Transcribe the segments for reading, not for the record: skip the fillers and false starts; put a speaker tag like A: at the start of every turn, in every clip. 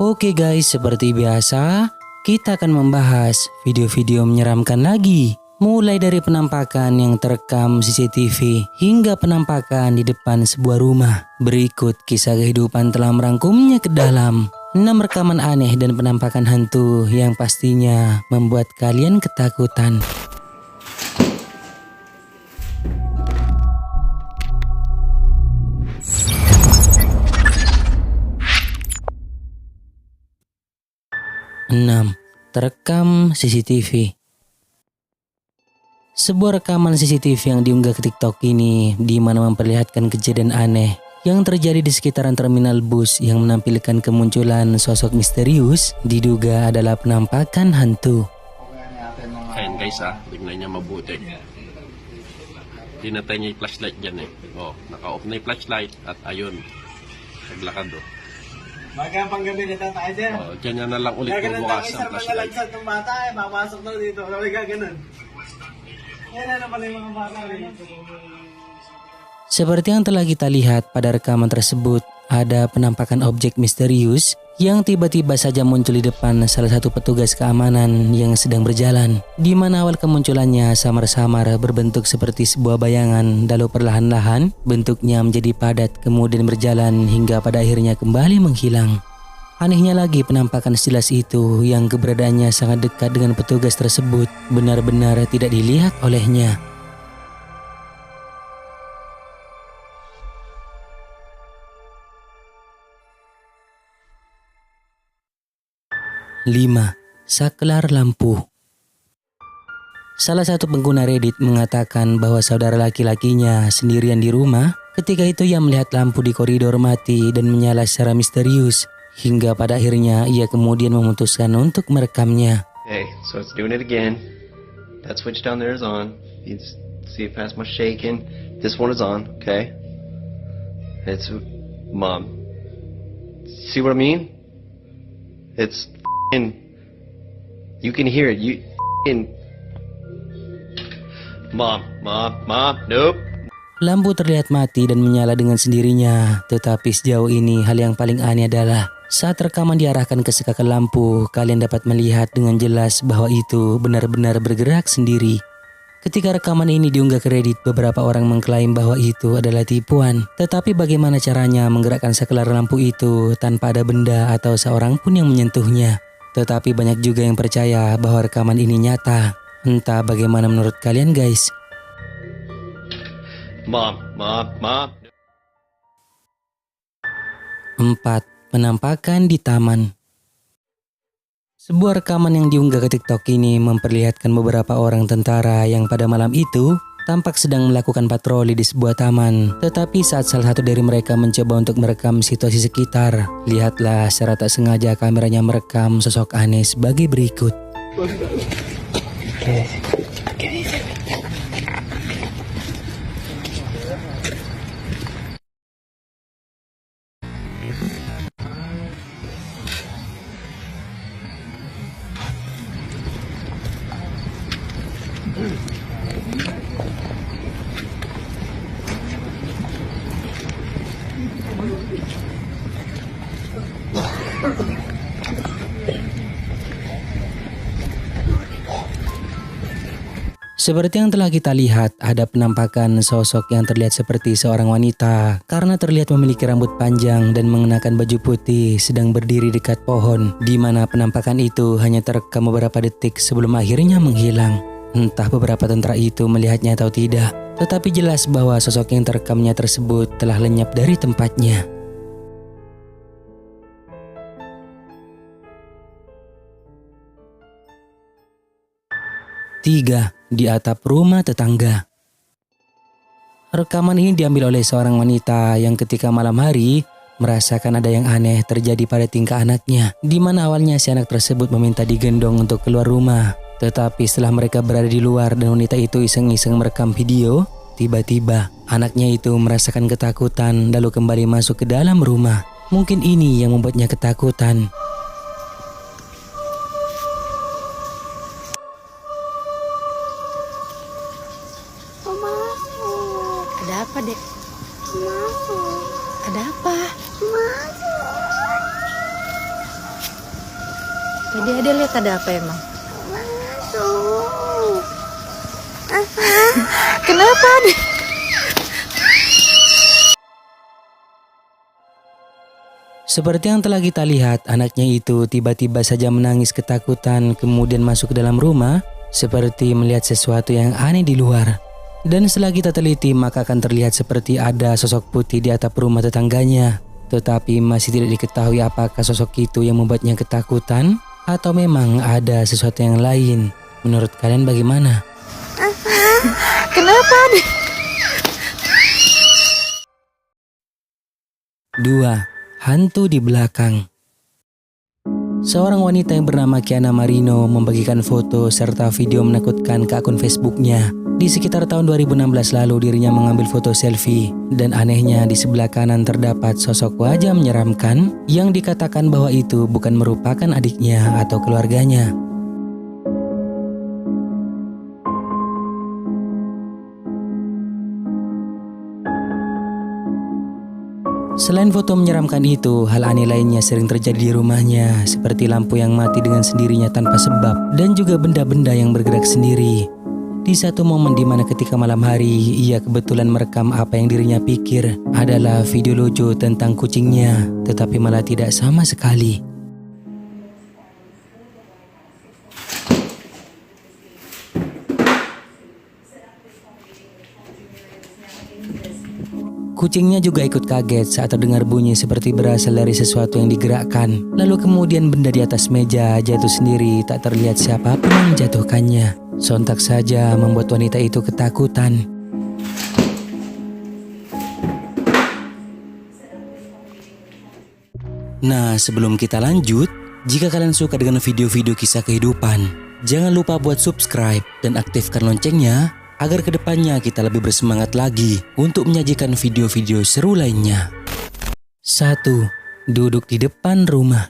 A: Oke guys, seperti biasa, kita akan membahas video-video menyeramkan lagi. Mulai dari penampakan yang terekam CCTV hingga penampakan di depan sebuah rumah. Berikut kisah kehidupan telah merangkumnya ke dalam 6 rekaman aneh dan penampakan hantu yang pastinya membuat kalian ketakutan. Terekam CCTV. Sebuah rekaman CCTV yang diunggah ke TikTok ini di mana memperlihatkan kejadian aneh yang terjadi di sekitaran terminal bus yang menampilkan kemunculan sosok misterius diduga adalah penampakan hantu.
B: Ayan guys tingnan niya mabuti. Pinatay niya yung flashlight dyan eh. Oh, naka-off na yung flashlight at ayun, naglakad oh.
C: Magang panggabi na tayo dyan.
B: Oh, dyan na lang ulit bubukas ang flashlight.
C: Gaganan ng bata eh, papasok na dito. Sabi gaganan. Yan na pala yung mga bata rito.
A: Seperti yang telah kita lihat pada rekaman tersebut, ada penampakan objek misterius yang tiba-tiba saja muncul di depan salah satu petugas keamanan yang sedang berjalan, di mana awal kemunculannya samar-samar berbentuk seperti sebuah bayangan, lalu perlahan-lahan bentuknya menjadi padat kemudian berjalan hingga pada akhirnya kembali menghilang. Anehnya lagi, penampakan sejelas itu yang keberadaannya sangat dekat dengan petugas tersebut benar-benar tidak dilihat olehnya. Saklar lampu. Salah satu pengguna Reddit mengatakan bahwa saudara laki-lakinya sendirian di rumah. Ketika itu ia melihat lampu di koridor mati dan menyala secara misterius. Hingga pada akhirnya ia kemudian memutuskan untuk merekamnya.
D: Okay, so it's doing it again. That switch down there is on. You see it past my shaking. This one is on, okay? It's Mom. See what I mean? It's you can hear it. You Mom, nope.
A: Lampu terlihat mati dan menyala dengan sendirinya. Tetapi sejauh ini hal yang paling aneh adalah saat rekaman diarahkan ke sekakel lampu, kalian dapat melihat dengan jelas bahwa itu benar-benar bergerak sendiri. Ketika rekaman ini diunggah ke Reddit, beberapa orang mengklaim bahwa itu adalah tipuan. Tetapi bagaimana caranya menggerakkan saklar lampu itu tanpa ada benda atau seorang pun yang menyentuhnya? Tetapi banyak juga yang percaya bahwa rekaman ini nyata. Entah bagaimana menurut kalian guys?
D: Mom.
A: 4. Penampakan di taman. Sebuah rekaman yang diunggah ke TikTok ini memperlihatkan beberapa orang tentara yang pada malam itu tampak sedang melakukan patroli di sebuah taman. Tetapi saat salah satu dari mereka mencoba untuk merekam situasi sekitar, lihatlah secara tak sengaja kameranya merekam sosok aneh sebagai berikut. Seperti yang telah kita lihat, ada penampakan sosok yang terlihat seperti seorang wanita karena terlihat memiliki rambut panjang dan mengenakan baju putih sedang berdiri dekat pohon, di mana penampakan itu hanya terekam beberapa detik sebelum akhirnya menghilang. Entah beberapa tentara itu melihatnya atau tidak, tetapi jelas bahwa sosok yang terekamnya tersebut telah lenyap dari tempatnya. 3. Di atap rumah tetangga. Rekaman ini diambil oleh seorang wanita yang ketika malam hari merasakan ada yang aneh terjadi pada tingkah anaknya, di mana awalnya si anak tersebut meminta digendong untuk keluar rumah. Tetapi setelah mereka berada di luar dan wanita itu iseng-iseng merekam video, tiba-tiba anaknya itu merasakan ketakutan lalu kembali masuk ke dalam rumah. Mungkin ini yang membuatnya ketakutan.
E: Ada apa, Dek?
F: Masuk.
E: Ada apa?
F: Masuk.
E: Tadi ada lihat ada apa emang? Kenapa Adek?
A: Seperti yang telah kita lihat, anaknya itu tiba-tiba saja menangis ketakutan kemudian masuk ke dalam rumah seperti melihat sesuatu yang aneh di luar. Dan setelah kita teliti maka akan terlihat seperti ada sosok putih di atap rumah tetangganya. Tetapi masih tidak diketahui apakah sosok itu yang membuatnya ketakutan atau memang ada sesuatu yang lain. Menurut kalian bagaimana?
E: Kenapa Adek?
A: 2. Hantu di belakang. Seorang wanita yang bernama Kiana Marino membagikan foto serta video menakutkan ke akun Facebooknya. Di sekitar tahun 2016 lalu dirinya mengambil foto selfie dan anehnya di sebelah kanan terdapat sosok wajah menyeramkan yang dikatakan bahwa itu bukan merupakan adiknya atau keluarganya. Selain foto menyeramkan itu, hal aneh lainnya sering terjadi di rumahnya, seperti lampu yang mati dengan sendirinya tanpa sebab, dan juga benda-benda yang bergerak sendiri. Di satu momen di mana ketika malam hari, ia kebetulan merekam apa yang dirinya pikir adalah video lucu tentang kucingnya, tetapi malah tidak sama sekali. Kucingnya juga ikut kaget saat terdengar bunyi seperti berasal dari sesuatu yang digerakkan. Lalu kemudian benda di atas meja jatuh sendiri, tak terlihat siapapun yang menjatuhkannya. Sontak saja membuat wanita itu ketakutan. Nah, sebelum kita lanjut, jika kalian suka dengan video-video kisah kehidupan, jangan lupa buat subscribe dan aktifkan loncengnya agar kedepannya kita lebih bersemangat lagi untuk menyajikan video-video seru lainnya. 1. Duduk di depan rumah.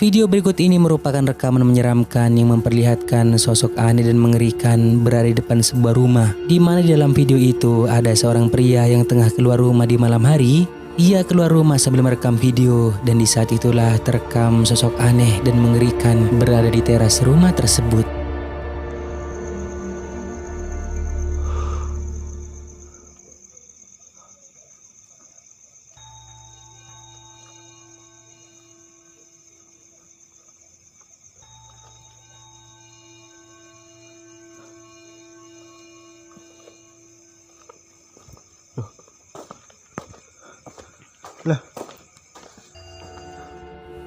A: Video berikut ini merupakan rekaman menyeramkan yang memperlihatkan sosok aneh dan mengerikan berada di depan sebuah rumah, di mana di dalam video itu ada seorang pria yang tengah keluar rumah di malam hari. Ia keluar rumah sambil merekam video dan di saat itulah terekam sosok aneh dan mengerikan berada di teras rumah tersebut.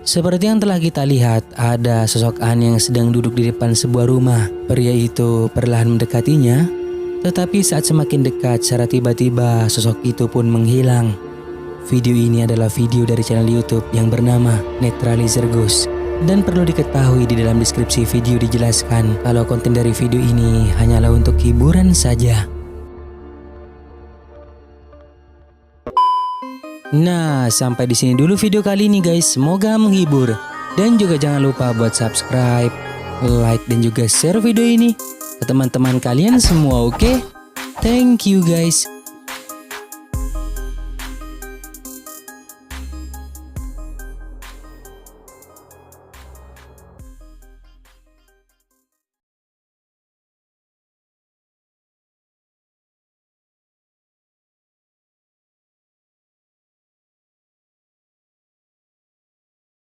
A: Seperti yang telah kita lihat, ada sosok aneh yang sedang duduk di depan sebuah rumah. Pria itu perlahan mendekatinya, tetapi saat semakin dekat secara tiba-tiba sosok itu pun menghilang. Video ini adalah video dari channel YouTube yang bernama Netralizer Ghost. Dan perlu diketahui di dalam deskripsi video dijelaskan kalau konten dari video ini hanyalah untuk hiburan saja. Nah, sampai di sini dulu video kali ini guys. Semoga menghibur. Dan juga jangan lupa buat subscribe, like dan juga share video ini ke teman-teman kalian semua, oke? Thank you guys.